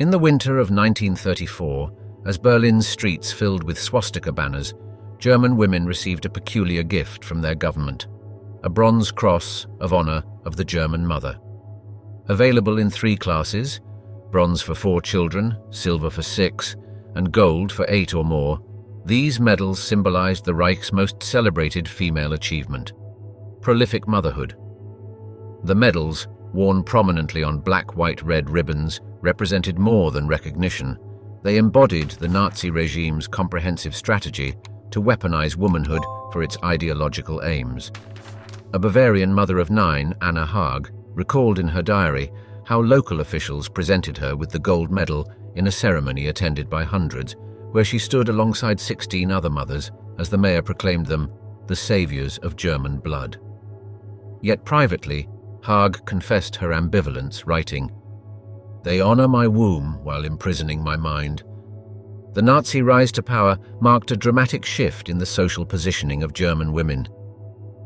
In the winter of 1934, as Berlin's streets filled with swastika banners, German women received a peculiar gift from their government: a bronze cross of honor of the German mother. Available in 3 classes, bronze for 4 children, silver for 6, and gold for 8 or more, these medals symbolized the Reich's most celebrated female achievement: prolific motherhood. The medals, worn prominently on black, white, red ribbons, represented more than recognition. They embodied the Nazi regime's comprehensive strategy to weaponize womanhood for its ideological aims. A Bavarian mother of 9, Anna Haag, recalled in her diary how local officials presented her with the gold medal in a ceremony attended by hundreds, where she stood alongside 16 other mothers as the mayor proclaimed them the saviors of German blood. Yet privately, Haag confessed her ambivalence, writing, "They honor my womb while imprisoning my mind." The Nazi rise to power marked a dramatic shift in the social positioning of German women.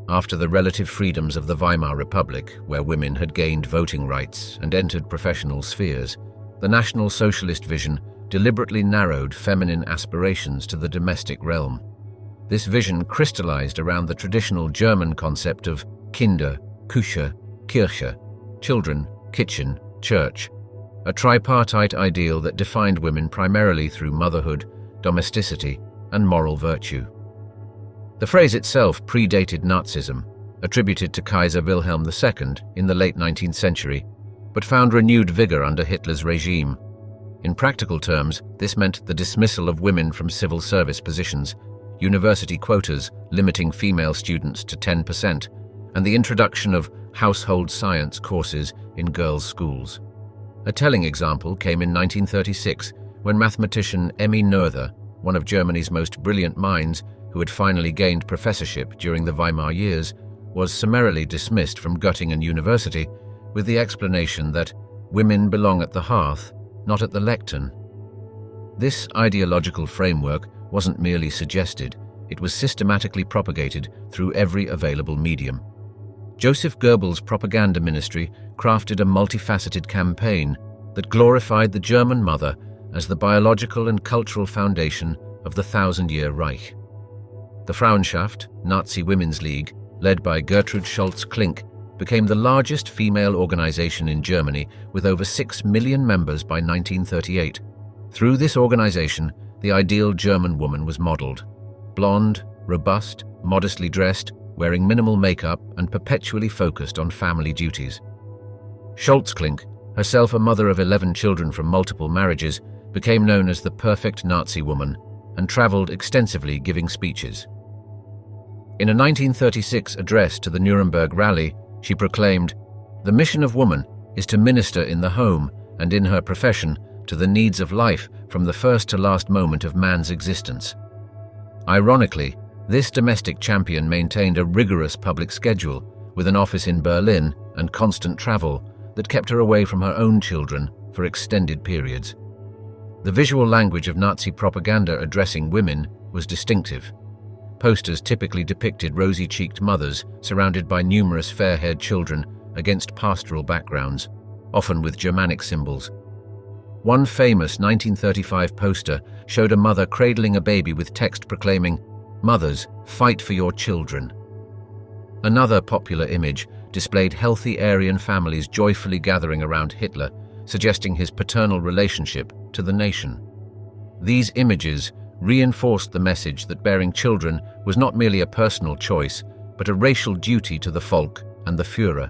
After the relative freedoms of the Weimar Republic, where women had gained voting rights and entered professional spheres, the National Socialist vision deliberately narrowed feminine aspirations to the domestic realm. This vision crystallized around the traditional German concept of Kinder, Küche, Kirche, children, kitchen, church, a tripartite ideal that defined women primarily through motherhood, domesticity, and moral virtue. The phrase itself predated Nazism, attributed to Kaiser Wilhelm II in the late 19th century, but found renewed vigor under Hitler's regime. In practical terms, this meant the dismissal of women from civil service positions, university quotas limiting female students to 10%, and the introduction of household science courses in girls' schools. A telling example came in 1936, when mathematician Emmy Noether, one of Germany's most brilliant minds who had finally gained professorship during the Weimar years, was summarily dismissed from Göttingen University with the explanation that women belong at the hearth, not at the lectern. This ideological framework wasn't merely suggested, it was systematically propagated through every available medium. Joseph Goebbels' propaganda ministry crafted a multifaceted campaign that glorified the German mother as the biological and cultural foundation of the 1,000-year Reich. The Frauenschaft, Nazi Women's League, led by Gertrude Scholz-Klink, became the largest female organization in Germany with over 6 million members by 1938. Through this organization, the ideal German woman was modeled: blonde, robust, modestly dressed, wearing minimal makeup and perpetually focused on family duties. Scholz-Klink, herself a mother of 11 children from multiple marriages, became known as the perfect Nazi woman and traveled extensively giving speeches. In a 1936 address to the Nuremberg rally, she proclaimed, "The mission of woman is to minister in the home and in her profession to the needs of life from the first to last moment of man's existence." Ironically, this domestic champion maintained a rigorous public schedule with an office in Berlin and constant travel that kept her away from her own children for extended periods. The visual language of Nazi propaganda addressing women was distinctive. Posters typically depicted rosy-cheeked mothers surrounded by numerous fair-haired children against pastoral backgrounds, often with Germanic symbols. One famous 1935 poster showed a mother cradling a baby with text proclaiming, "Mothers, fight for your children." Another popular image displayed healthy Aryan families joyfully gathering around Hitler, suggesting his paternal relationship to the nation. These images reinforced the message that bearing children was not merely a personal choice, but a racial duty to the Volk and the Führer.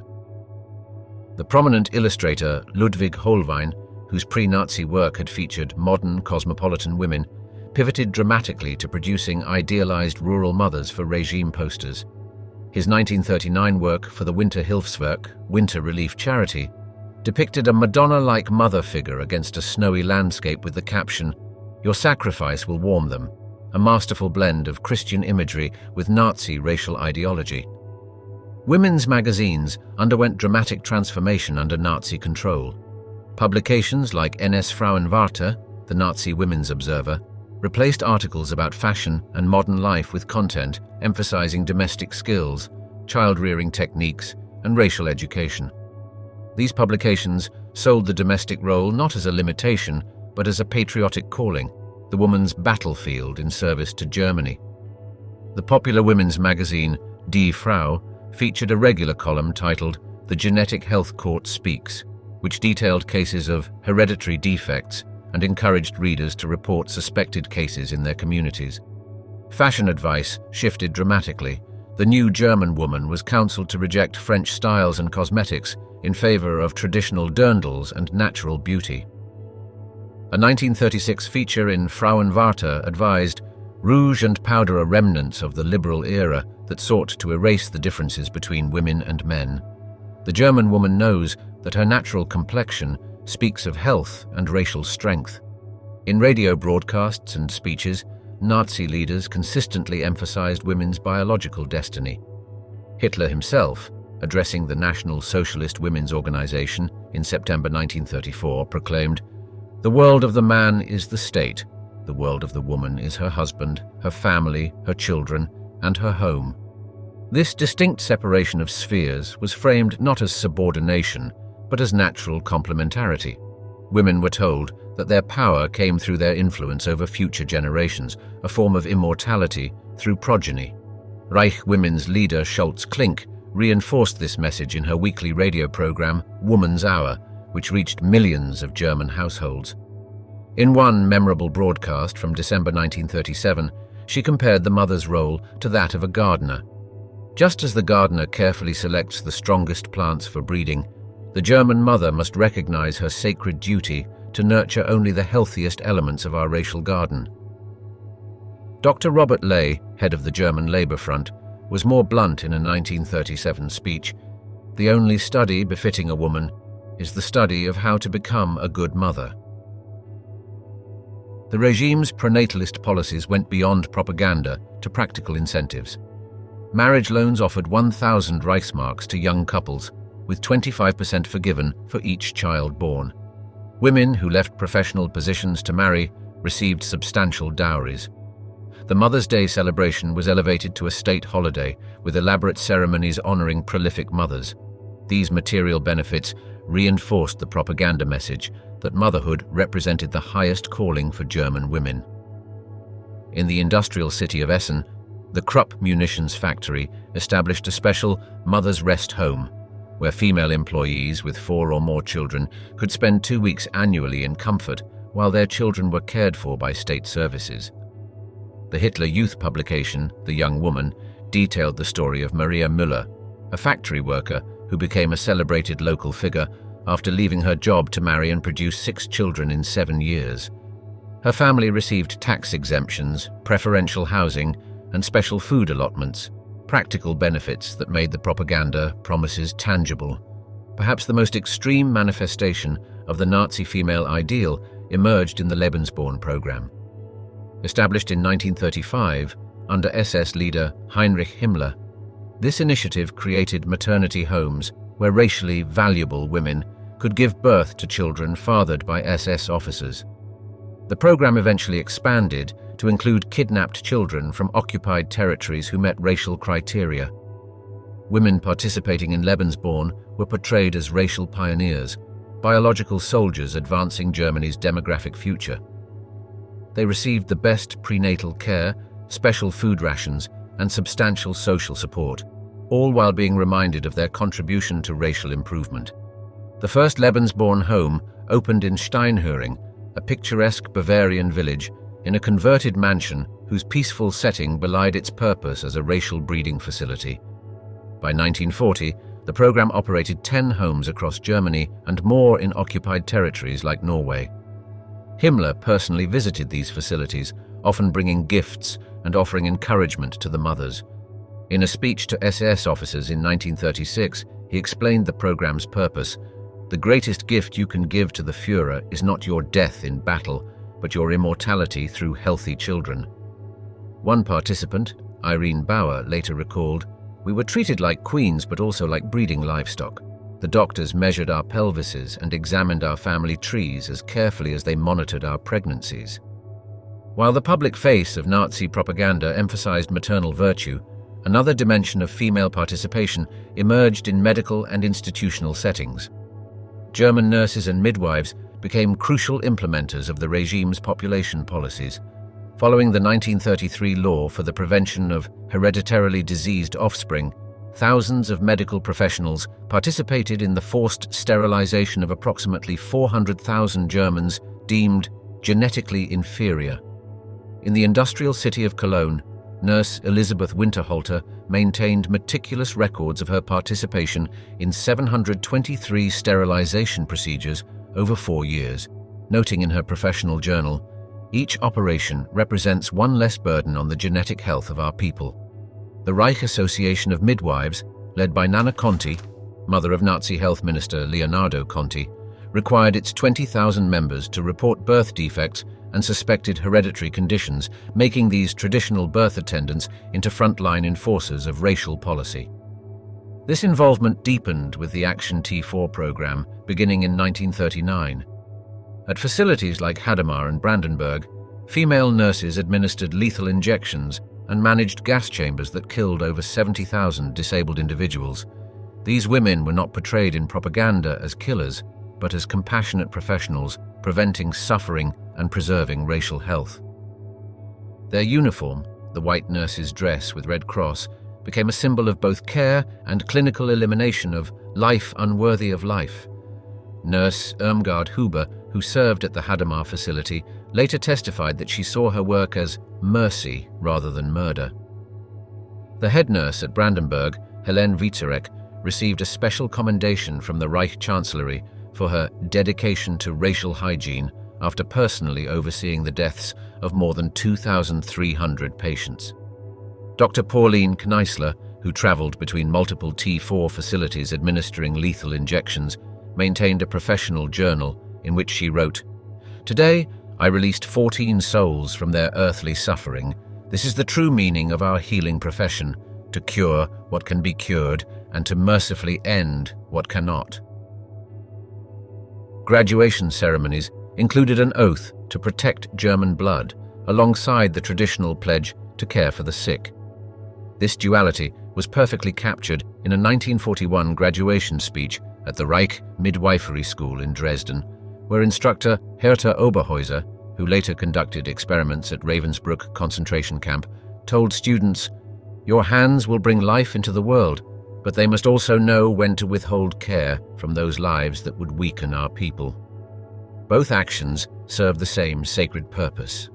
The prominent illustrator Ludwig Hohlwein, whose pre-Nazi work had featured modern cosmopolitan women, pivoted dramatically to producing idealized rural mothers for regime posters. His 1939 work for the Winter Hilfswerk, Winter Relief Charity, depicted a Madonna-like mother figure against a snowy landscape with the caption, "Your sacrifice will warm them," a masterful blend of Christian imagery with Nazi racial ideology. Women's magazines underwent dramatic transformation under Nazi control. Publications like NS Frauenwarte, the Nazi Women's Observer, replaced articles about fashion and modern life with content emphasizing domestic skills, child-rearing techniques, and racial education. These publications sold the domestic role not as a limitation, but as a patriotic calling, the woman's battlefield in service to Germany. The popular women's magazine, Die Frau, featured a regular column titled The Genetic Health Court Speaks, which detailed cases of hereditary defects and encouraged readers to report suspected cases in their communities. Fashion advice shifted dramatically. The new German woman was counseled to reject French styles and cosmetics in favor of traditional dirndls and natural beauty. A 1936 feature in Frauenwarte advised, "Rouge and powder are remnants of the liberal era that sought to erase the differences between women and men. The German woman knows that her natural complexion speaks of health and racial strength." In radio broadcasts and speeches, Nazi leaders consistently emphasized women's biological destiny. Hitler himself, addressing the National Socialist Women's Organization in September 1934, proclaimed, "The world of the man is the state. The world of the woman is her husband, her family, her children, and her home." This distinct separation of spheres was framed not as subordination, but as natural complementarity. Women were told that their power came through their influence over future generations, a form of immortality through progeny. Reich women's leader Schultz Klink reinforced this message in her weekly radio program, Woman's Hour, which reached millions of German households. In one memorable broadcast from December 1937, she compared the mother's role to that of a gardener. Just as the gardener carefully selects the strongest plants for breeding, the German mother must recognize her sacred duty to nurture only the healthiest elements of our racial garden. Dr. Robert Ley, head of the German Labour Front, was more blunt in a 1937 speech. "The only study befitting a woman is the study of how to become a good mother." The regime's pronatalist policies went beyond propaganda to practical incentives. Marriage loans offered 1,000 Reichsmarks to young couples, with 25% forgiven for each child born. Women who left professional positions to marry received substantial dowries. The Mother's Day celebration was elevated to a state holiday, with elaborate ceremonies honoring prolific mothers. These material benefits reinforced the propaganda message that motherhood represented the highest calling for German women. In the industrial city of Essen, the Krupp munitions factory established a special Mother's Rest Home, where female employees with 4 or more children could spend 2 weeks annually in comfort while their children were cared for by state services. The Hitler Youth publication, The Young Woman, detailed the story of Maria Müller, a factory worker who became a celebrated local figure after leaving her job to marry and produce 6 children in 7 years. Her family received tax exemptions, preferential housing, and special food allotments, practical benefits that made the propaganda promises tangible. Perhaps the most extreme manifestation of the Nazi female ideal emerged in the Lebensborn program. Established in 1935 under SS leader Heinrich Himmler, this initiative created maternity homes where racially valuable women could give birth to children fathered by SS officers. The program eventually expanded to include kidnapped children from occupied territories who met racial criteria. Women participating in Lebensborn were portrayed as racial pioneers, biological soldiers advancing Germany's demographic future. They received the best prenatal care, special food rations, and substantial social support, all while being reminded of their contribution to racial improvement. The first Lebensborn home opened in Steinhöring, a picturesque Bavarian village, in a converted mansion whose peaceful setting belied its purpose as a racial breeding facility. By 1940, the program operated 10 homes across Germany and more in occupied territories like Norway. Himmler personally visited these facilities, often bringing gifts and offering encouragement to the mothers. In a speech to SS officers in 1936, he explained the program's purpose. "The greatest gift you can give to the Führer is not your death in battle, but your immortality through healthy children." One participant, Irene Bauer, later recalled, "We were treated like queens but also like breeding livestock. The doctors measured our pelvises and examined our family trees as carefully as they monitored our pregnancies." While the public face of Nazi propaganda emphasized maternal virtue, another dimension of female participation emerged in medical and institutional settings. German nurses and midwives became crucial implementers of the regime's population policies. Following the 1933 law for the prevention of hereditarily diseased offspring, thousands of medical professionals participated in the forced sterilization of approximately 400,000 Germans deemed genetically inferior. In the industrial city of Cologne, nurse Elisabeth Winterhalter maintained meticulous records of her participation in 723 sterilization procedures over 4 years, noting in her professional journal, "Each operation represents one less burden on the genetic health of our people." The Reich Association of Midwives, led by Nana Conti, mother of Nazi Health Minister Leonardo Conti, required its 20,000 members to report birth defects and suspected hereditary conditions, making these traditional birth attendants into frontline enforcers of racial policy. This involvement deepened with the Action T4 program beginning in 1939. At facilities like Hadamar and Brandenburg, female nurses administered lethal injections and managed gas chambers that killed over 70,000 disabled individuals. These women were not portrayed in propaganda as killers, but as compassionate professionals preventing suffering and preserving racial health. Their uniform, the white nurse's dress with Red Cross, became a symbol of both care and clinical elimination of life unworthy of life. Nurse Irmgard Huber, who served at the Hadamar facility, later testified that she saw her work as mercy rather than murder. The head nurse at Brandenburg, Helene Wieczorek, received a special commendation from the Reich Chancellery for her dedication to racial hygiene after personally overseeing the deaths of more than 2,300 patients. Dr. Pauline Kneissler, who traveled between multiple T4 facilities administering lethal injections, maintained a professional journal in which she wrote, "Today, I released 14 souls from their earthly suffering. This is the true meaning of our healing profession, to cure what can be cured and to mercifully end what cannot." Graduation ceremonies included an oath to protect German blood, alongside the traditional pledge to care for the sick. This duality was perfectly captured in a 1941 graduation speech at the Reich Midwifery School in Dresden, where instructor Hertha Oberhäuser, who later conducted experiments at Ravensbrück concentration camp, told students, "Your hands will bring life into the world, but they must also know when to withhold care from those lives that would weaken our people." Both actions serve the same sacred purpose.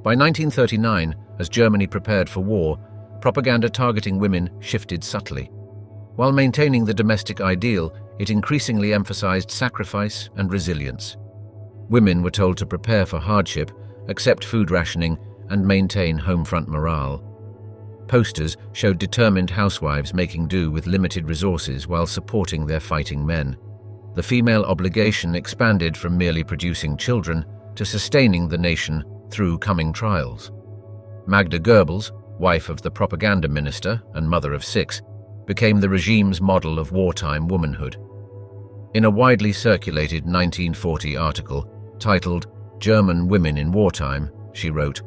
By 1939, as Germany prepared for war, propaganda targeting women shifted subtly. While maintaining the domestic ideal, it increasingly emphasized sacrifice and resilience. Women were told to prepare for hardship, accept food rationing, and maintain homefront morale. Posters showed determined housewives making do with limited resources while supporting their fighting men. The female obligation expanded from merely producing children to sustaining the nation through coming trials. Magda Goebbels, wife of the propaganda minister and mother of 6, became the regime's model of wartime womanhood. In a widely circulated 1940 article titled "German Women in Wartime," she wrote,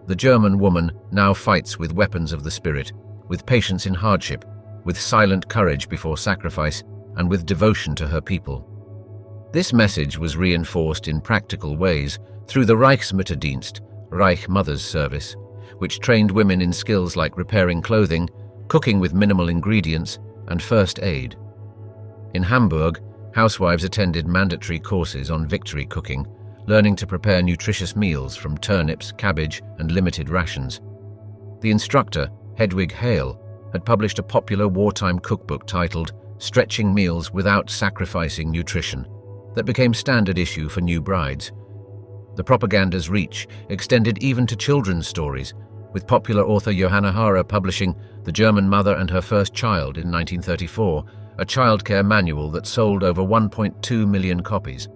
"The German woman now fights with weapons of the spirit, with patience in hardship, with silent courage before sacrifice, and with devotion to her people." This message was reinforced in practical ways through the Reichsmutterdienst, Reich Mothers Service, which trained women in skills like repairing clothing, cooking with minimal ingredients, and first aid. In Hamburg, housewives attended mandatory courses on victory cooking, learning to prepare nutritious meals from turnips, cabbage, and limited rations. The instructor, Hedwig Hale, had published a popular wartime cookbook titled "Stretching Meals Without Sacrificing Nutrition," that became standard issue for new brides. The propaganda's reach extended even to children's stories, with popular author Johanna Hara publishing The German Mother and Her First Child in 1934, a childcare manual that sold over 1.2 million copies.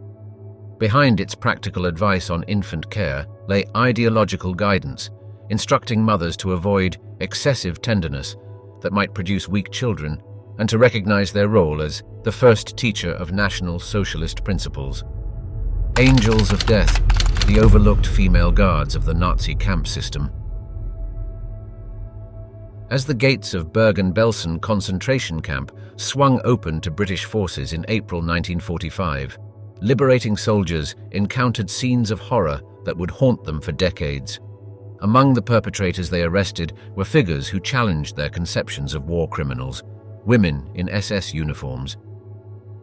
Behind its practical advice on infant care lay ideological guidance, instructing mothers to avoid excessive tenderness that might produce weak children and to recognize their role as the first teacher of National Socialist principles. Angels of Death, the overlooked female guards of the Nazi camp system. As the gates of Bergen-Belsen concentration camp swung open to British forces in April 1945, liberating soldiers encountered scenes of horror that would haunt them for decades. Among the perpetrators they arrested were figures who challenged their conceptions of war criminals, women in SS uniforms.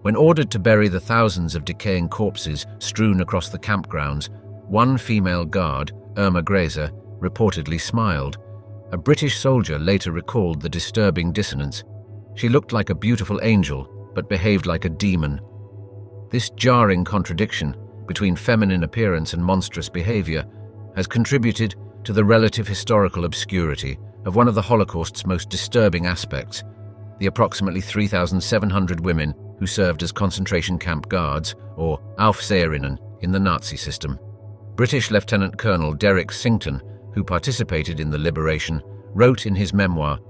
When ordered to bury the thousands of decaying corpses strewn across the campgrounds, one female guard, Irma Grazer, reportedly smiled. A British soldier later recalled the disturbing dissonance. She looked like a beautiful angel, but behaved like a demon. This jarring contradiction between feminine appearance and monstrous behavior has contributed to the relative historical obscurity of one of the Holocaust's most disturbing aspects, the approximately 3,700 women who served as concentration camp guards, or Aufseherinnen, in the Nazi system. British Lieutenant Colonel Derek Sington, who participated in the liberation, wrote in his memoir,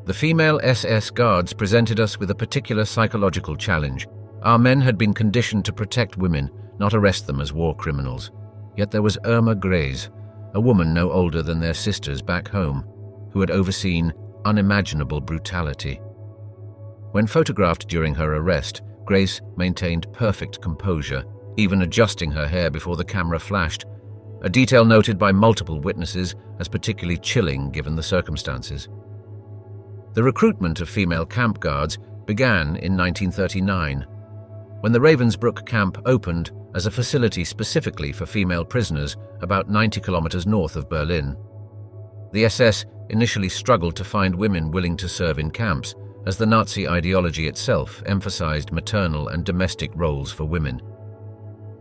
"The female SS guards presented us with a particular psychological challenge. Our men had been conditioned to protect women, not arrest them as war criminals. Yet there was Irma Graze, a woman no older than their sisters back home, who had overseen unimaginable brutality." When photographed during her arrest, Grace maintained perfect composure, even adjusting her hair before the camera flashed, a detail noted by multiple witnesses as particularly chilling given the circumstances. The recruitment of female camp guards began in 1939, when the Ravensbrück camp opened as a facility specifically for female prisoners about 90 kilometers north of Berlin. The SS initially struggled to find women willing to serve in camps, as the Nazi ideology itself emphasized maternal and domestic roles for women.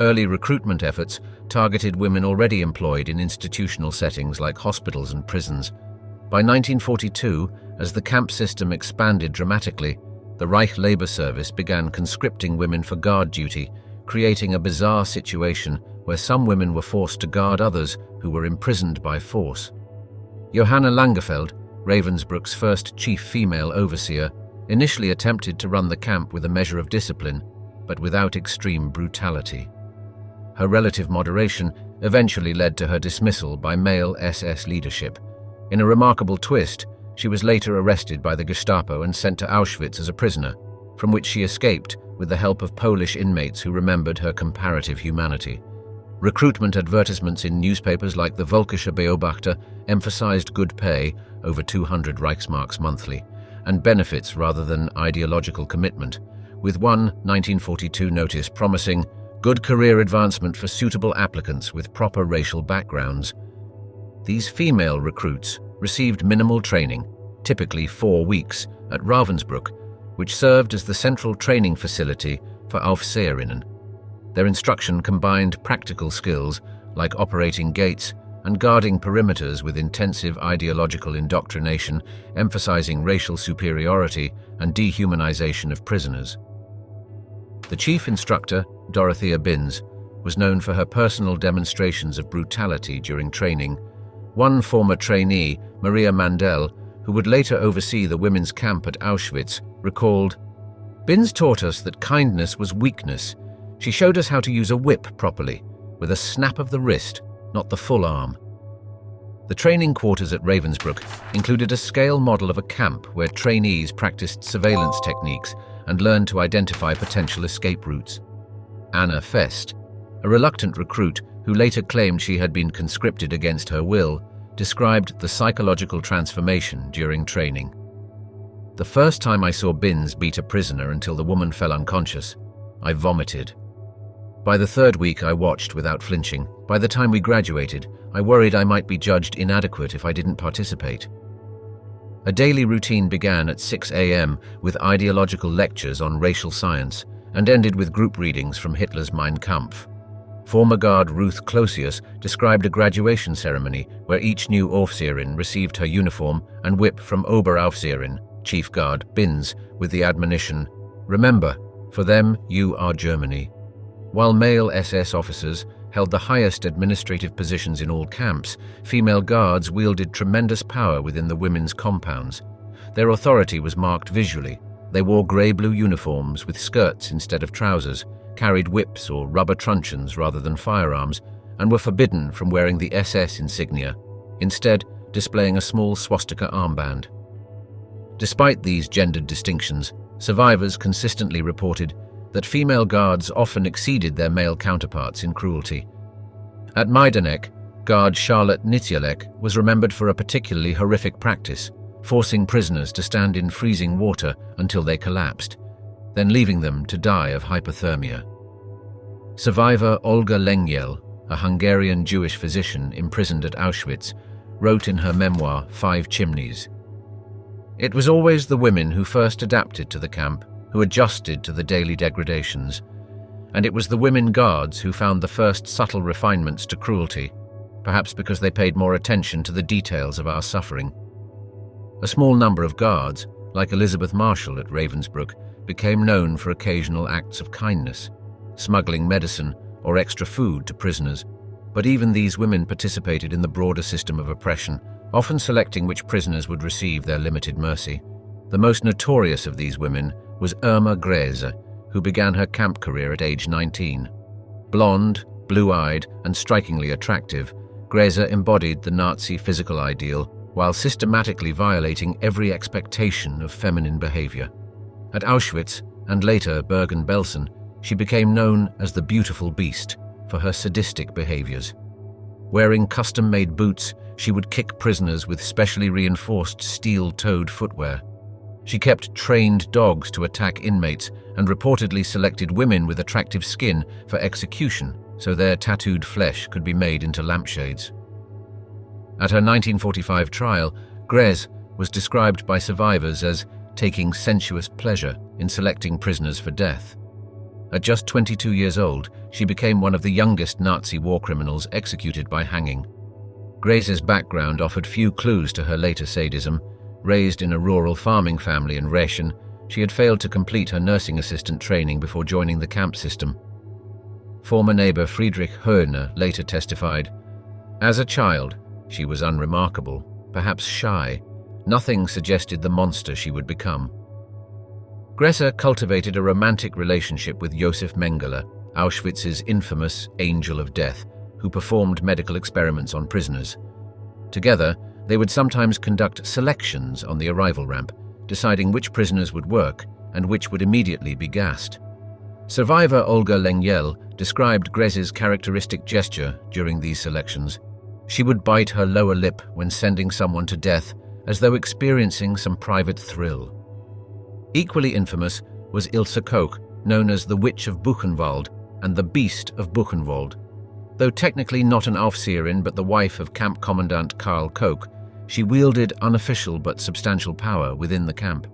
Early recruitment efforts targeted women already employed in institutional settings like hospitals and prisons. By 1942, as the camp system expanded dramatically, the Reich labor service began conscripting women for guard duty, creating a bizarre situation where some women were forced to guard others who were imprisoned by force. Johanna Langefeld, Ravensbrück's first chief female overseer, initially attempted to run the camp with a measure of discipline, but without extreme brutality. Her relative moderation eventually led to her dismissal by male SS leadership. In a remarkable twist, she was later arrested by the Gestapo and sent to Auschwitz as a prisoner, from which she escaped with the help of Polish inmates who remembered her comparative humanity. Recruitment advertisements in newspapers like the Völkischer Beobachter emphasized good pay, over 200 Reichsmarks monthly, and benefits rather than ideological commitment, with one 1942 notice promising good career advancement for suitable applicants with proper racial backgrounds. These female recruits received minimal training, typically 4 weeks, at Ravensbrück, which served as the central training facility for Aufseherinnen. Their instruction combined practical skills like operating gates and guarding perimeters with intensive ideological indoctrination, emphasizing racial superiority and dehumanization of prisoners. The chief instructor, Dorothea Binz, was known for her personal demonstrations of brutality during training. One former trainee, Maria Mandel, who would later oversee the women's camp at Auschwitz, recalled, "Binz taught us that kindness was weakness. She showed us how to use a whip properly, with a snap of the wrist, not the full arm." The training quarters at Ravensbrück included a scale model of a camp where trainees practiced surveillance techniques and learned to identify potential escape routes. Anna Fest, a reluctant recruit who later claimed she had been conscripted against her will, described the psychological transformation during training. "The first time I saw Binz beat a prisoner until the woman fell unconscious, I vomited. By the third week, I watched without flinching. By the time we graduated, I worried I might be judged inadequate if I didn't participate." A daily routine began at 6 a.m. with ideological lectures on racial science and ended with group readings from Hitler's Mein Kampf. Former guard Ruth Closius described a graduation ceremony where each new Aufseherin received her uniform and whip from Oberaufseherin, Chief Guard Binz, with the admonition, "Remember, for them you are Germany." While male SS officers held the highest administrative positions in all camps, female guards wielded tremendous power within the women's compounds. Their authority was marked visually. They wore grey-blue uniforms with skirts instead of trousers, carried whips or rubber truncheons rather than firearms, and were forbidden from wearing the SS insignia, instead displaying a small swastika armband. Despite these gendered distinctions, survivors consistently reported that female guards often exceeded their male counterparts in cruelty. At Majdanek, guard Charlotte Nitsialek was remembered for a particularly horrific practice, forcing prisoners to stand in freezing water until they collapsed, then leaving them to die of hypothermia. Survivor Olga Lengyel, a Hungarian Jewish physician imprisoned at Auschwitz, wrote in her memoir, 5 Chimneys, "It was always the women who first adapted to the camp, who adjusted to the daily degradations, and it was the women guards who found the first subtle refinements to cruelty, perhaps because they paid more attention to the details of our suffering. A small number of guards, like Elizabeth Marshall at Ravensbrück, became known for occasional acts of kindness, smuggling medicine or extra food to prisoners, but even these women participated in the broader system of oppression, often selecting which prisoners would receive their limited mercy. The most notorious of these women was Irma Grese, who began her camp career at age 19. Blonde, blue-eyed, and strikingly attractive, Grese embodied the Nazi physical ideal while systematically violating every expectation of feminine behavior. At Auschwitz, and later Bergen-Belsen, she became known as the Beautiful Beast for her sadistic behaviors. Wearing custom-made boots, she would kick prisoners with specially reinforced steel-toed footwear. She kept trained dogs to attack inmates and reportedly selected women with attractive skin for execution so their tattooed flesh could be made into lampshades. At her 1945 trial, Grese was described by survivors as taking sensuous pleasure in selecting prisoners for death. At just 22 years old, she became one of the youngest Nazi war criminals executed by hanging. Grese's background offered few clues to her later sadism. Raised in a rural farming family in Reich, she had failed to complete her nursing assistant training before joining the camp system. Former neighbor Friedrich Höhner later testified, "As a child, she was unremarkable, perhaps shy. Nothing suggested the monster she would become." Grese cultivated a romantic relationship with Josef Mengele, Auschwitz's infamous Angel of Death, who performed medical experiments on prisoners. Together, they would sometimes conduct selections on the arrival ramp, deciding which prisoners would work and which would immediately be gassed. Survivor Olga Lengyel described Grese's characteristic gesture during these selections. She would bite her lower lip when sending someone to death, as though experiencing some private thrill. Equally infamous was Ilse Koch, known as the Witch of Buchenwald and the Beast of Buchenwald. Though technically not an Aufseherin but the wife of Camp Commandant Karl Koch, she wielded unofficial but substantial power within the camp.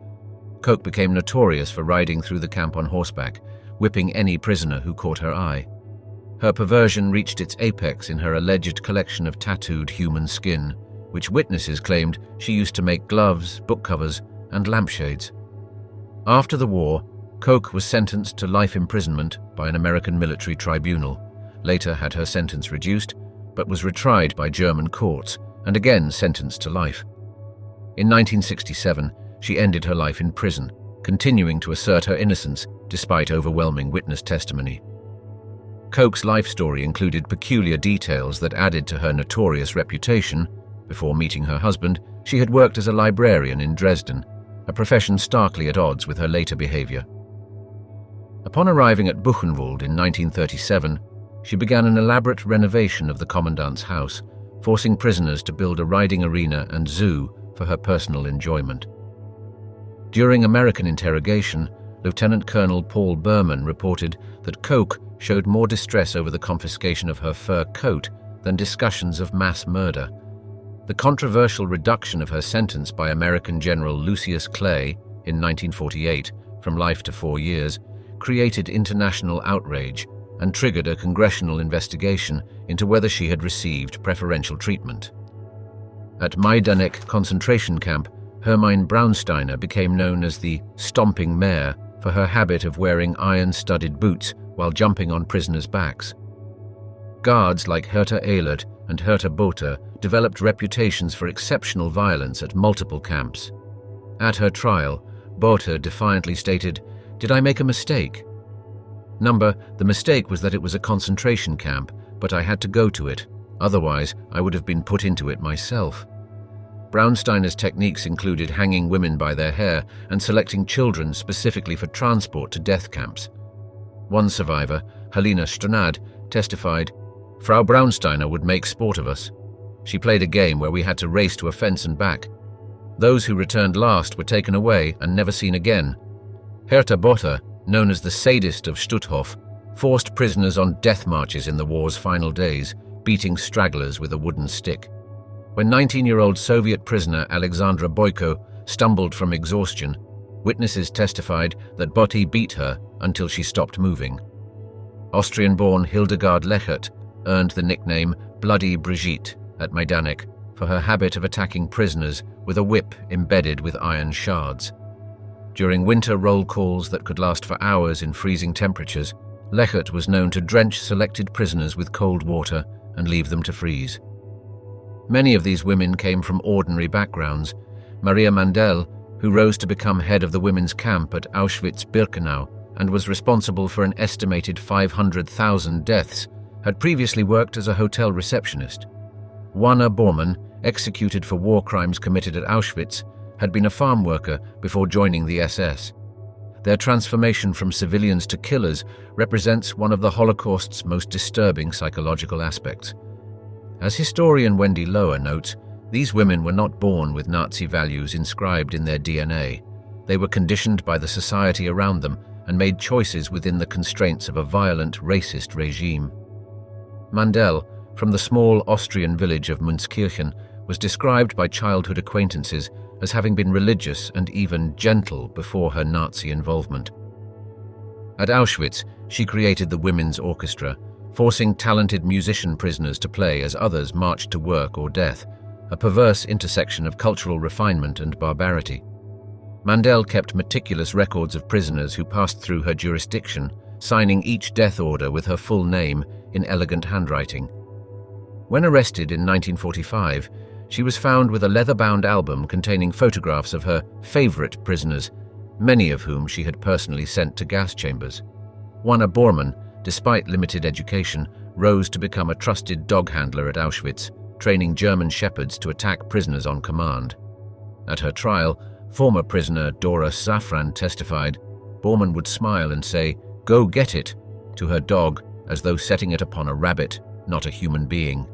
Koch became notorious for riding through the camp on horseback, whipping any prisoner who caught her eye. Her perversion reached its apex in her alleged collection of tattooed human skin, which witnesses claimed she used to make gloves, book covers, and lampshades. After the war, Koch was sentenced to life imprisonment by an American military tribunal, later had her sentence reduced, but was retried by German courts and again sentenced to life. In 1967, she ended her life in prison, continuing to assert her innocence despite overwhelming witness testimony. Koch's life story included peculiar details that added to her notorious reputation. Before meeting her husband, she had worked as a librarian in Dresden, a profession starkly at odds with her later behavior. Upon arriving at Buchenwald in 1937, she began an elaborate renovation of the commandant's house, forcing prisoners to build a riding arena and zoo for her personal enjoyment. During American interrogation, Lieutenant Colonel Paul Berman reported that Koch showed more distress over the confiscation of her fur coat than discussions of mass murder. The controversial reduction of her sentence by American General Lucius Clay in 1948 from life to 4 years created international outrage and triggered a congressional investigation into whether she had received preferential treatment. At Majdanek concentration camp, Hermine Braunsteiner became known as the Stomping Mare for her habit of wearing iron-studded boots while jumping on prisoners' backs. Guards like Herta Ehlert and Herta Botha developed reputations for exceptional violence at multiple camps. At her trial, Botha defiantly stated, "Did I make a mistake?" The mistake was that it was a concentration camp, but I had to go to it. Otherwise, I would have been put into it myself." Braunsteiner's techniques included hanging women by their hair and selecting children specifically for transport to death camps. One survivor, Helena Stranad, testified, "Frau Braunsteiner would make sport of us. She played a game where we had to race to a fence and back. Those who returned last were taken away and never seen again. Herta Botha, known as the sadist of Stutthof, forced prisoners on death marches in the war's final days, beating stragglers with a wooden stick. When 19-year-old Soviet prisoner Alexandra Boyko stumbled from exhaustion, witnesses testified that Botti beat her until she stopped moving. Austrian-born Hildegard Lechert earned the nickname Bloody Brigitte at Majdanek for her habit of attacking prisoners with a whip embedded with iron shards. During winter roll calls that could last for hours in freezing temperatures, Lechert was known to drench selected prisoners with cold water and leave them to freeze. Many of these women came from ordinary backgrounds. Maria Mandel, who rose to become head of the women's camp at Auschwitz-Birkenau and was responsible for an estimated 500,000 deaths, had previously worked as a hotel receptionist. Juana Bormann, executed for war crimes committed at Auschwitz, had been a farm worker before joining the SS. Their transformation from civilians to killers represents one of the Holocaust's most disturbing psychological aspects. As historian Wendy Lower notes, these women were not born with Nazi values inscribed in their DNA. They were conditioned by the society around them and made choices within the constraints of a violent, racist regime. Mandel, from the small Austrian village of Münzkirchen, was described by childhood acquaintances as having been religious and even gentle before her Nazi involvement. At Auschwitz, she created the Women's Orchestra, forcing talented musician prisoners to play as others marched to work or death, a perverse intersection of cultural refinement and barbarity. Mandel kept meticulous records of prisoners who passed through her jurisdiction, signing each death order with her full name in elegant handwriting. When arrested in 1945, she was found with a leather-bound album containing photographs of her favorite prisoners, many of whom she had personally sent to gas chambers. Juana Bormann, despite limited education, rose to become a trusted dog handler at Auschwitz, training German shepherds to attack prisoners on command. At her trial, former prisoner Dora Safran testified, Bormann would smile and say, "Go get it," to her dog as though setting it upon a rabbit, not a human being.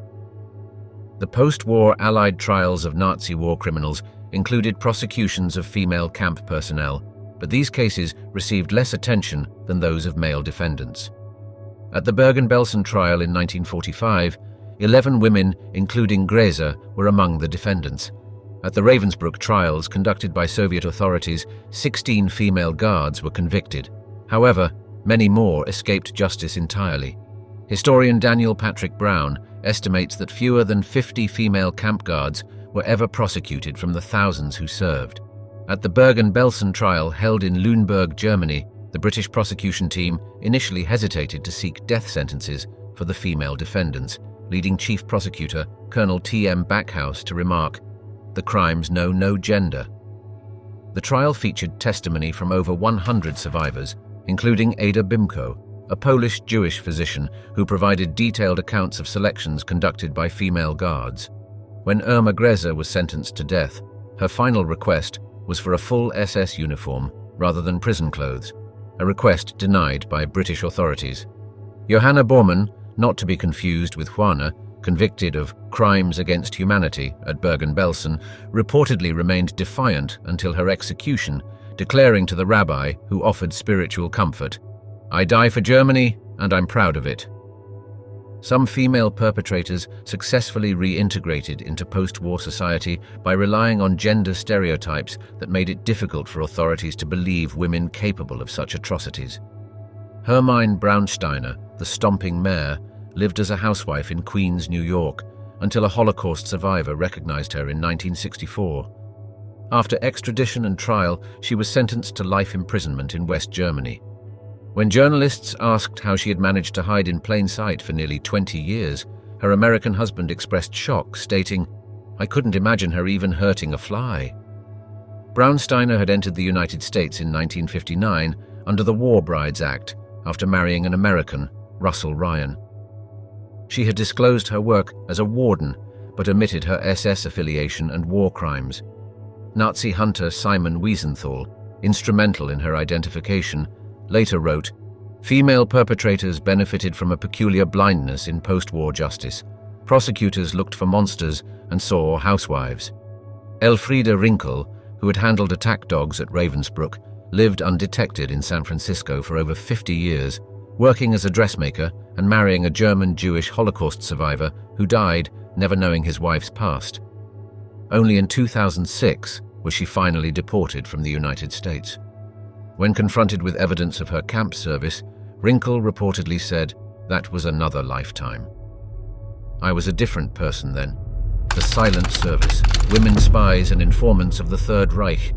The post-war Allied trials of Nazi war criminals included prosecutions of female camp personnel, but these cases received less attention than those of male defendants. At the Bergen-Belsen trial in 1945, 11 women, including Gräser, were among the defendants. At the Ravensbrück trials conducted by Soviet authorities, 16 female guards were convicted. However, many more escaped justice entirely. Historian Daniel Patrick Brown estimates that fewer than 50 female camp guards were ever prosecuted from the thousands who served. At the Bergen-Belsen trial held in Lüneburg, Germany, the British prosecution team initially hesitated to seek death sentences for the female defendants, leading Chief Prosecutor Colonel T.M. Backhouse to remark, "The crimes know no gender." The trial featured testimony from over 100 survivors, including Ada Bimko, a Polish Jewish physician who provided detailed accounts of selections conducted by female guards. When Irma Gräser was sentenced to death, her final request was for a full SS uniform rather than prison clothes, a request denied by British authorities. Johanna Bormann, not to be confused with Juana, convicted of crimes against humanity at Bergen-Belsen, reportedly remained defiant until her execution, declaring to the rabbi, who offered spiritual comfort, "I die for Germany, and I'm proud of it." Some female perpetrators successfully reintegrated into post-war society by relying on gender stereotypes that made it difficult for authorities to believe women capable of such atrocities. Hermine Braunsteiner, the stomping mare, lived as a housewife in Queens, New York, until a Holocaust survivor recognized her in 1964. After extradition and trial, she was sentenced to life imprisonment in West Germany. When journalists asked how she had managed to hide in plain sight for nearly 20 years, her American husband expressed shock, stating, "I couldn't imagine her even hurting a fly." Braunsteiner had entered the United States in 1959 under the War Brides Act after marrying an American, Russell Ryan. She had disclosed her work as a warden, but omitted her SS affiliation and war crimes. Nazi hunter Simon Wiesenthal, instrumental in her identification, later wrote, "Female perpetrators benefited from a peculiar blindness in post-war justice. Prosecutors looked for monsters and saw housewives." Elfriede Rinkel, who had handled attack dogs at Ravensbrück, lived undetected in San Francisco for over 50 years, working as a dressmaker and marrying a German Jewish Holocaust survivor who died never knowing his wife's past. Only in 2006 was she finally deported from the United States. When confronted with evidence of her camp service, Rinkel reportedly said, "That was another lifetime. I was a different person then. The silent service, women spies and informants of the Third Reich."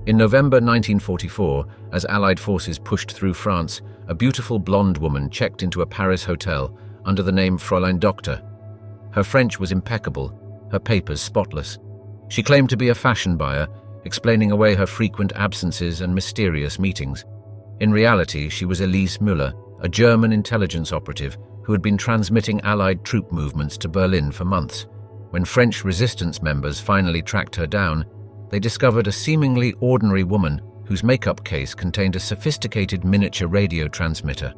In November 1944, as Allied forces pushed through France, a beautiful blonde woman checked into a Paris hotel under the name Fräulein Doktor. Her French was impeccable, her papers spotless. She claimed to be a fashion buyer, explaining away her frequent absences and mysterious meetings. In reality, she was Elise Müller, a German intelligence operative who had been transmitting Allied troop movements to Berlin for months. When French resistance members finally tracked her down, they discovered a seemingly ordinary woman whose makeup case contained a sophisticated miniature radio transmitter.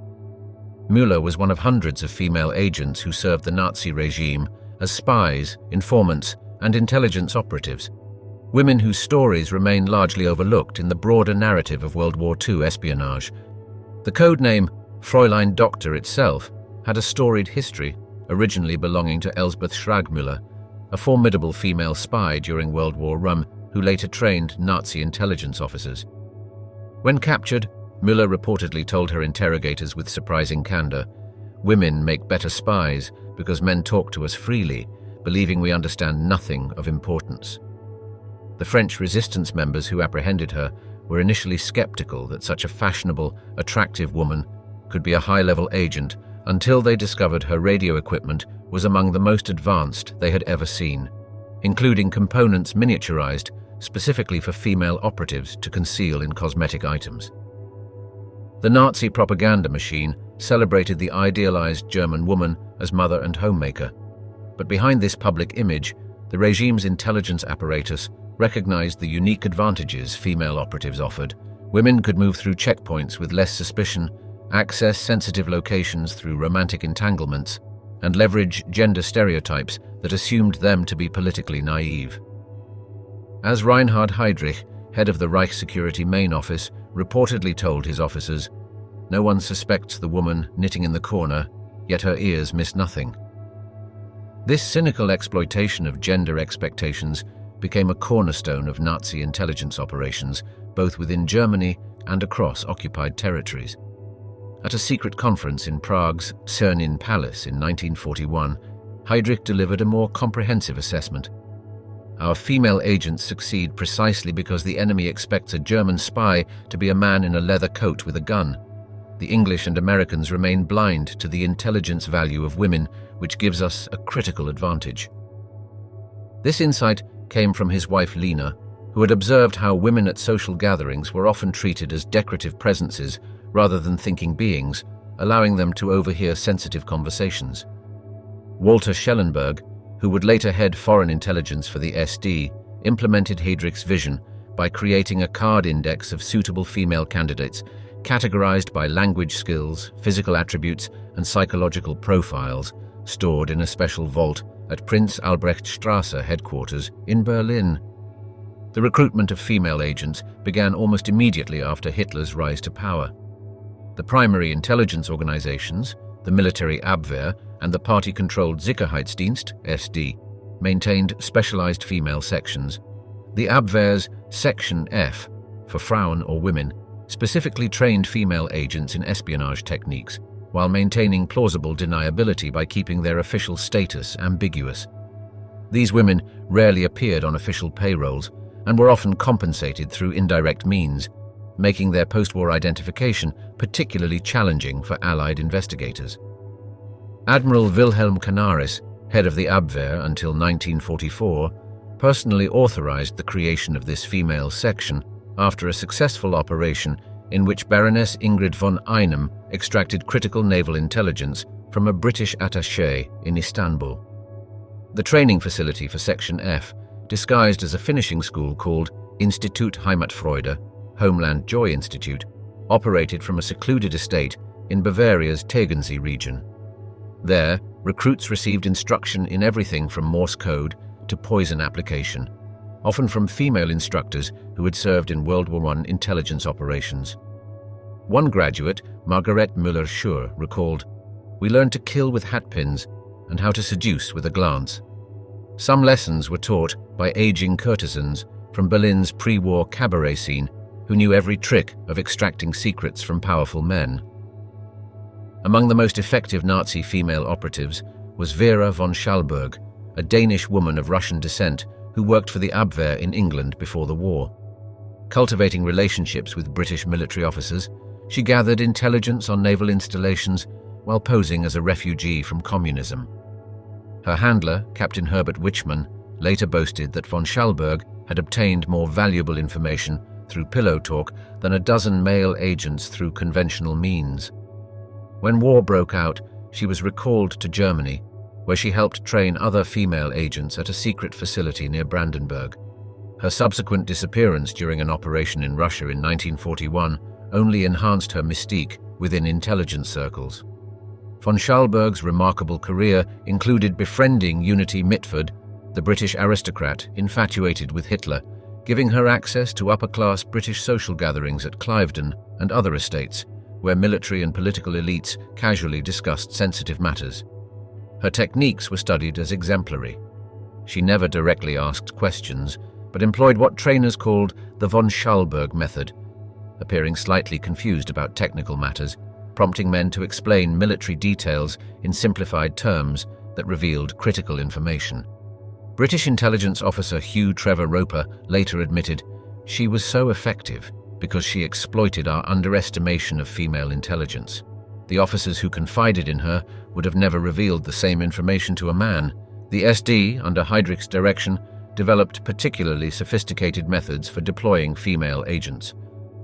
Müller was one of hundreds of female agents who served the Nazi regime as spies, informants, and intelligence operatives. Women whose stories remain largely overlooked in the broader narrative of World War II espionage. The code name Fräulein Doktor itself had a storied history, originally belonging to Elsbeth Schragmüller, a formidable female spy during World War I who later trained Nazi intelligence officers. When captured, Müller reportedly told her interrogators with surprising candor, "Women make better spies because men talk to us freely, believing we understand nothing of importance." The French resistance members who apprehended her were initially skeptical that such a fashionable, attractive woman could be a high-level agent until they discovered her radio equipment was among the most advanced they had ever seen, including components miniaturized specifically for female operatives to conceal in cosmetic items. The Nazi propaganda machine celebrated the idealized German woman as mother and homemaker. But behind this public image, the regime's intelligence apparatus recognized the unique advantages female operatives offered. Women could move through checkpoints with less suspicion, access sensitive locations through romantic entanglements, and leverage gender stereotypes that assumed them to be politically naive. As Reinhard Heydrich, head of the Reich Security Main Office, reportedly told his officers, "No one suspects the woman knitting in the corner, yet her ears miss nothing." This cynical exploitation of gender expectations became a cornerstone of Nazi intelligence operations, both within Germany and across occupied territories. At a secret conference in Prague's Czernin Palace in 1941, Heydrich delivered a more comprehensive assessment. "Our female agents succeed precisely because the enemy expects a German spy to be a man in a leather coat with a gun. The English and Americans remain blind to the intelligence value of women, which gives us a critical advantage." This insight came from his wife Lena, who had observed how women at social gatherings were often treated as decorative presences rather than thinking beings, allowing them to overhear sensitive conversations. Walter Schellenberg, who would later head foreign intelligence for the SD, implemented Heydrich's vision by creating a card index of suitable female candidates, categorized by language skills, physical attributes, and psychological profiles, stored in a special vault at Prinz Albrechtstraße headquarters in Berlin. The recruitment of female agents began almost immediately after Hitler's rise to power. The primary intelligence organizations, the military Abwehr and the party-controlled Sicherheitsdienst, SD, maintained specialized female sections. The Abwehr's Section F, for Frauen or women, specifically trained female agents in espionage techniques, while maintaining plausible deniability by keeping their official status ambiguous. These women rarely appeared on official payrolls and were often compensated through indirect means, making their post-war identification particularly challenging for Allied investigators. Admiral Wilhelm Canaris, head of the Abwehr until 1944, personally authorized the creation of this female section after a successful operation in which Baroness Ingrid von Einem extracted critical naval intelligence from a British attaché in Istanbul. The training facility for Section F, disguised as a finishing school called Institut Heimatfreude, Homeland Joy Institute, operated from a secluded estate in Bavaria's Tegernsee region. There, recruits received instruction in everything from Morse code to poison application, often from female instructors who had served in World War I intelligence operations. One graduate, Margaret Müller-Schur, recalled, "We learned to kill with hatpins and how to seduce with a glance." Some lessons were taught by aging courtesans from Berlin's pre-war cabaret scene who knew every trick of extracting secrets from powerful men. Among the most effective Nazi female operatives was Vera von Schallberg, a Danish woman of Russian descent who worked for the Abwehr in England before the war. Cultivating relationships with British military officers, she gathered intelligence on naval installations while posing as a refugee from communism. Her handler, Captain Herbert Wichmann, later boasted that von Schallberg had obtained more valuable information through pillow talk than a dozen male agents through conventional means. When war broke out, she was recalled to Germany, where she helped train other female agents at a secret facility near Brandenburg. Her subsequent disappearance during an operation in Russia in 1941 only enhanced her mystique within intelligence circles. Von Schallberg's remarkable career included befriending Unity Mitford, the British aristocrat infatuated with Hitler, giving her access to upper-class British social gatherings at Cliveden and other estates, where military and political elites casually discussed sensitive matters. Her techniques were studied as exemplary. She never directly asked questions, but employed what trainers called the von Schallberg method, appearing slightly confused about technical matters, prompting men to explain military details in simplified terms that revealed critical information. British intelligence officer Hugh Trevor Roper later admitted, "She was so effective because she exploited our underestimation of female intelligence. The officers who confided in her would have never revealed the same information to a man. The SD, under Heydrich's direction, developed particularly sophisticated methods for deploying female agents.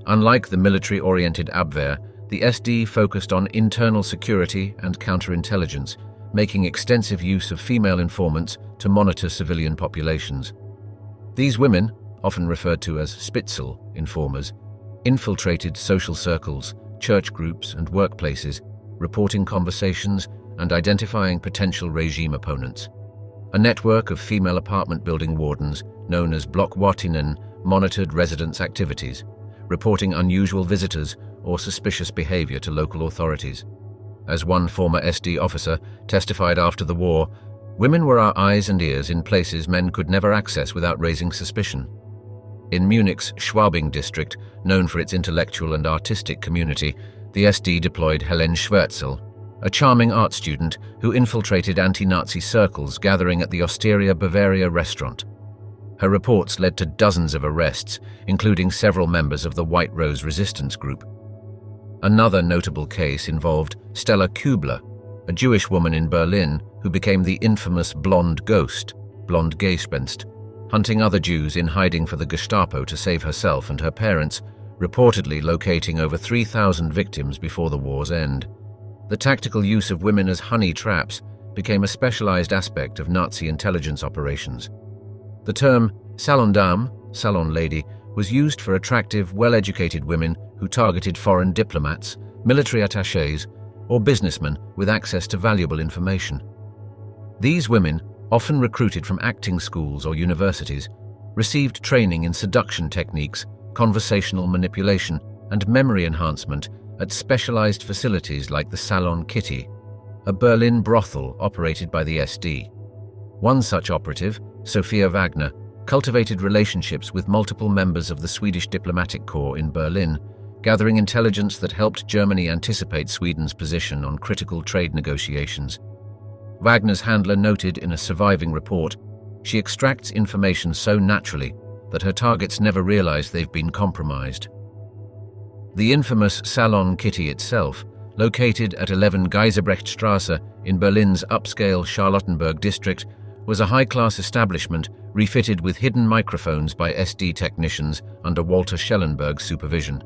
Unlike the military-oriented Abwehr, the SD focused on internal security and counterintelligence, making extensive use of female informants to monitor civilian populations. These women, often referred to as Spitzel informers, infiltrated social circles, church groups, and workplaces, reporting conversations and identifying potential regime opponents. A network of female apartment building wardens, known as Blockwartinnen, monitored residents' activities, reporting unusual visitors or suspicious behavior to local authorities. As one former SD officer testified after the war, "Women were our eyes and ears in places men could never access without raising suspicion." In Munich's Schwabing district, known for its intellectual and artistic community, the SD deployed Helene Schwörzel, a charming art student who infiltrated anti-Nazi circles gathering at the Osteria Bavaria restaurant. Her reports led to dozens of arrests, including several members of the White Rose resistance group. Another notable case involved Stella Kübler, a Jewish woman in Berlin who became the infamous blonde ghost, blonde Gespenst, hunting other Jews in hiding for the Gestapo to save herself and her parents, reportedly locating over 3,000 victims before the war's end. The tactical use of women as honey traps became a specialized aspect of Nazi intelligence operations. The term salon dame, salon lady, was used for attractive, well-educated women who targeted foreign diplomats, military attachés, or businessmen with access to valuable information. These women, often recruited from acting schools or universities, received training in seduction techniques, conversational manipulation, and memory enhancement at specialized facilities like the Salon Kitty, a Berlin brothel operated by the SD. One such operative, Sophia Wagner, cultivated relationships with multiple members of the Swedish diplomatic corps in Berlin, gathering intelligence that helped Germany anticipate Sweden's position on critical trade negotiations. Wagner's handler noted in a surviving report, "She extracts information so naturally that her targets never realize they've been compromised." The infamous Salon Kitty itself, located at 11 Geisebrechtstrasse in Berlin's upscale Charlottenburg district, was a high-class establishment refitted with hidden microphones by SD technicians under Walter Schellenberg's supervision.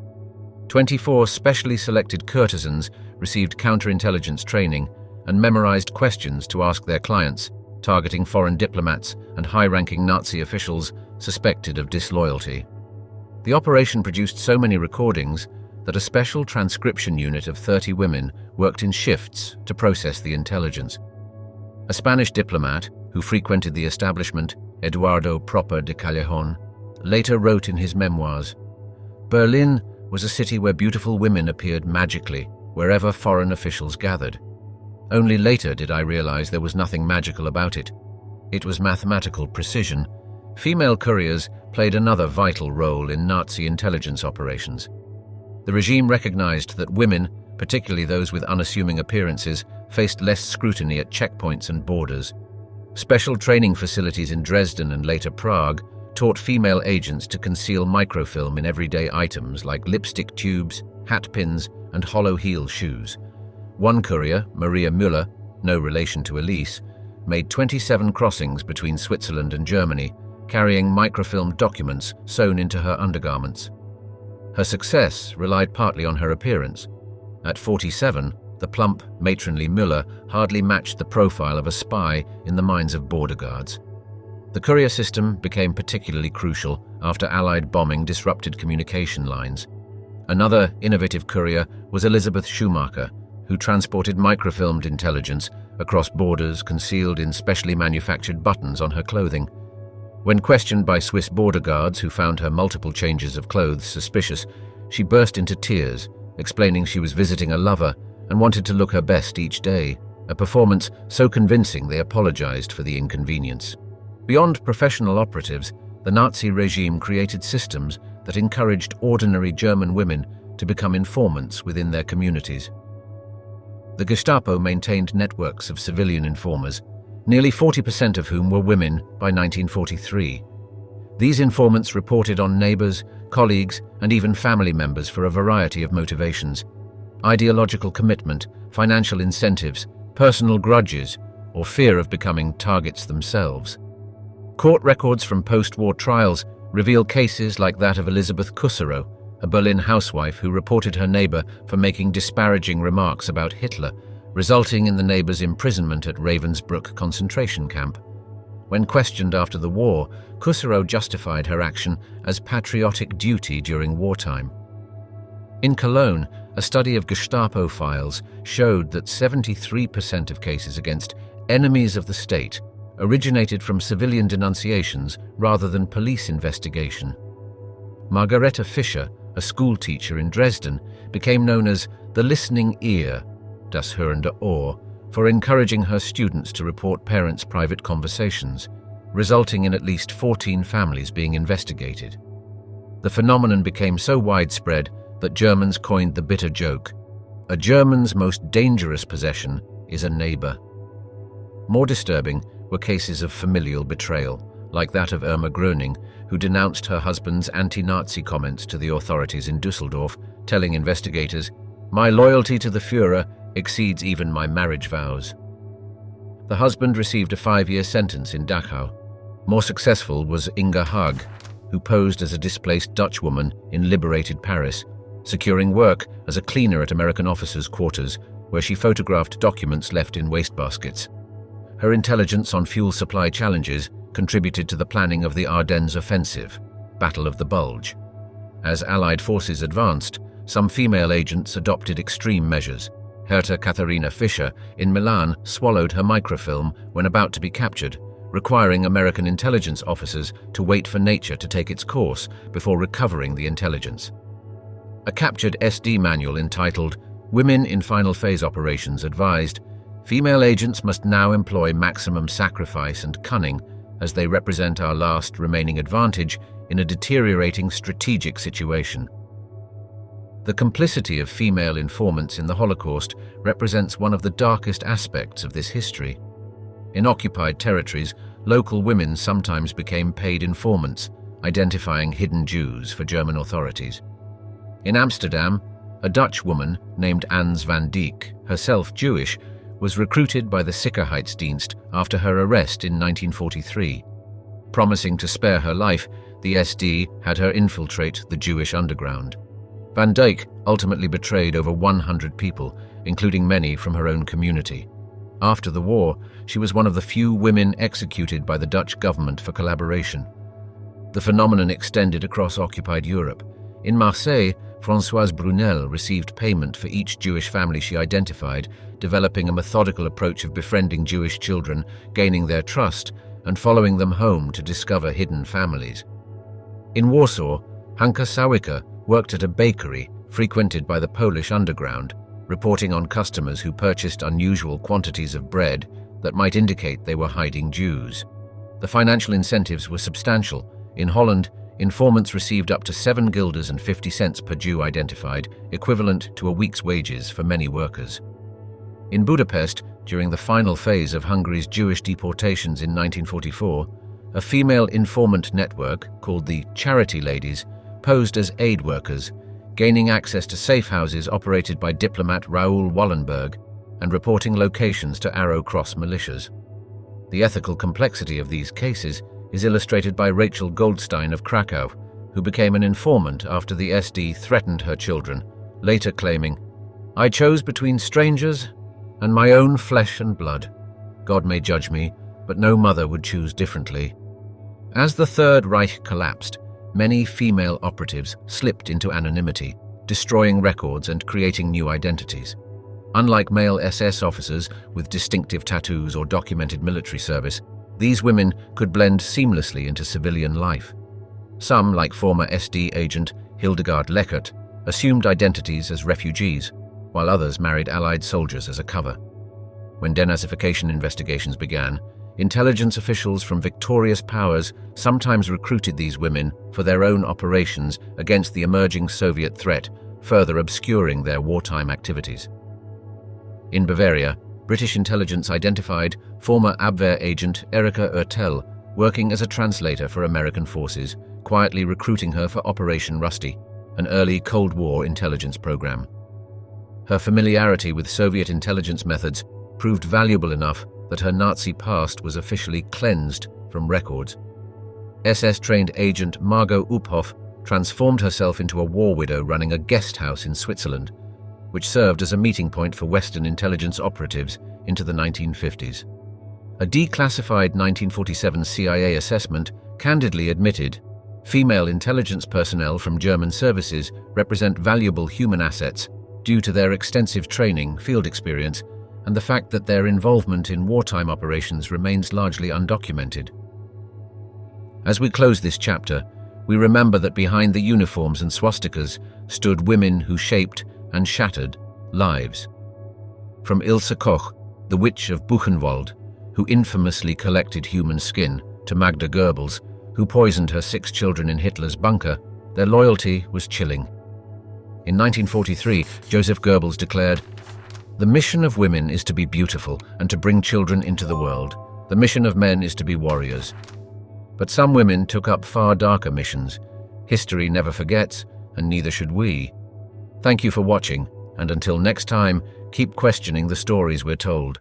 24 specially selected courtesans received counterintelligence training, and memorized questions to ask their clients, targeting foreign diplomats and high-ranking Nazi officials suspected of disloyalty. The operation produced so many recordings that a special transcription unit of 30 women worked in shifts to process the intelligence. A Spanish diplomat, who frequented the establishment, Eduardo Proper de Callejon, later wrote in his memoirs, "Berlin was a city where beautiful women appeared magically wherever foreign officials gathered. Only later did I realize there was nothing magical about it. It was mathematical precision. Female couriers played another vital role in Nazi intelligence operations. The regime recognized that women, particularly those with unassuming appearances, faced less scrutiny at checkpoints and borders. Special training facilities in Dresden and later Prague taught female agents to conceal microfilm in everyday items like lipstick tubes, hat pins, and hollow heel shoes. One courier, Maria Müller, no relation to Elise, made 27 crossings between Switzerland and Germany, carrying microfilm documents sewn into her undergarments. Her success relied partly on her appearance. At 47, the plump, matronly Müller hardly matched the profile of a spy in the minds of border guards. The courier system became particularly crucial after Allied bombing disrupted communication lines. Another innovative courier was Elizabeth Schumacher, who transported microfilmed intelligence across borders concealed in specially manufactured buttons on her clothing. When questioned by Swiss border guards who found her multiple changes of clothes suspicious, she burst into tears, explaining she was visiting a lover and wanted to look her best each day, a performance so convincing they apologized for the inconvenience. Beyond professional operatives, the Nazi regime created systems that encouraged ordinary German women to become informants within their communities. The Gestapo maintained networks of civilian informers, nearly 40% of whom were women by 1943. These informants reported on neighbors, colleagues, and even family members for a variety of motivations: ideological commitment, financial incentives, personal grudges, or fear of becoming targets themselves. Court records from post-war trials reveal cases like that of Elizabeth Kusserow, a Berlin housewife who reported her neighbor for making disparaging remarks about Hitler, resulting in the neighbor's imprisonment at Ravensbrück concentration camp. When questioned after the war, Kusserow justified her action as patriotic duty during wartime. In Cologne, a study of Gestapo files showed that 73% of cases against enemies of the state originated from civilian denunciations rather than police investigation. Margareta Fischer, a schoolteacher in Dresden, became known as the listening ear, das hörende Ohr, for encouraging her students to report parents' private conversations, resulting in at least 14 families being investigated. The phenomenon became so widespread that Germans coined the bitter joke, "A German's most dangerous possession is a neighbor." More disturbing were cases of familial betrayal, like that of Irma Gröning, who denounced her husband's anti-Nazi comments to the authorities in Düsseldorf, telling investigators, "My loyalty to the Führer exceeds even my marriage vows." The husband received a 5-year sentence in Dachau. More successful was Inga Haag, who posed as a displaced Dutch woman in liberated Paris, securing work as a cleaner at American officers' quarters, where she photographed documents left in wastebaskets. Her intelligence on fuel supply challenges contributed to the planning of the Ardennes Offensive, Battle of the Bulge. As Allied forces advanced, some female agents adopted extreme measures. Herta Katharina Fischer in Milan swallowed her microfilm when about to be captured, requiring American intelligence officers to wait for nature to take its course before recovering the intelligence. A captured SD manual entitled "Women in Final Phase Operations" advised, "Female agents must now employ maximum sacrifice and cunning as they represent our last remaining advantage in a deteriorating strategic situation." The complicity of female informants in the Holocaust represents one of the darkest aspects of this history. In occupied territories, local women sometimes became paid informants, identifying hidden Jews for German authorities. In Amsterdam, a Dutch woman named Ans van Dijk, herself Jewish, was recruited by the Sicherheitsdienst after her arrest in 1943. Promising to spare her life, the SD had her infiltrate the Jewish underground. Van Dijk ultimately betrayed over 100 people, including many from her own community. After the war, she was one of the few women executed by the Dutch government for collaboration. The phenomenon extended across occupied Europe. In Marseille, Françoise Brunel received payment for each Jewish family she identified, developing a methodical approach of befriending Jewish children, gaining their trust, and following them home to discover hidden families. In Warsaw, Hanka Sawicka worked at a bakery frequented by the Polish underground, reporting on customers who purchased unusual quantities of bread that might indicate they were hiding Jews. The financial incentives were substantial. In Holland, informants received up to 7 guilders and 50 cents per Jew identified, equivalent to a week's wages for many workers. In Budapest, during the final phase of Hungary's Jewish deportations in 1944, a female informant network called the Charity Ladies posed as aid workers, gaining access to safe houses operated by diplomat Raoul Wallenberg and reporting locations to Arrow Cross militias. The ethical complexity of these cases is illustrated by Rachel Goldstein of Krakow, who became an informant after the SD threatened her children, later claiming, "I chose between strangers and my own flesh and blood. God may judge me, but no mother would choose differently." As the Third Reich collapsed, many female operatives slipped into anonymity, destroying records and creating new identities. Unlike male SS officers with distinctive tattoos or documented military service, these women could blend seamlessly into civilian life. Some, like former SD agent Hildegard Leckert, assumed identities as refugees, while others married Allied soldiers as a cover. When denazification investigations began, intelligence officials from victorious powers sometimes recruited these women for their own operations against the emerging Soviet threat, further obscuring their wartime activities. In Bavaria, British intelligence identified former Abwehr agent Erika Ertel working as a translator for American forces, quietly recruiting her for Operation Rusty, an early Cold War intelligence program. Her familiarity with Soviet intelligence methods proved valuable enough that her Nazi past was officially cleansed from records. SS-trained agent Margot Uphoff transformed herself into a war widow running a guest house in Switzerland, which served as a meeting point for Western intelligence operatives into the 1950s. A declassified 1947 CIA assessment candidly admitted, female intelligence personnel from German services represent valuable human assets due to their extensive training, field experience, and the fact that their involvement in wartime operations remains largely undocumented. As we close this chapter, we remember that behind the uniforms and swastikas stood women who shaped and shattered lives. From Ilse Koch, the witch of Buchenwald, who infamously collected human skin, to Magda Goebbels, who poisoned her 6 children in Hitler's bunker, their loyalty was chilling. In 1943, Joseph Goebbels declared, "The mission of women is to be beautiful and to bring children into the world. The mission of men is to be warriors." But some women took up far darker missions. History never forgets, and neither should we. Thank you for watching, and until next time, keep questioning the stories we're told.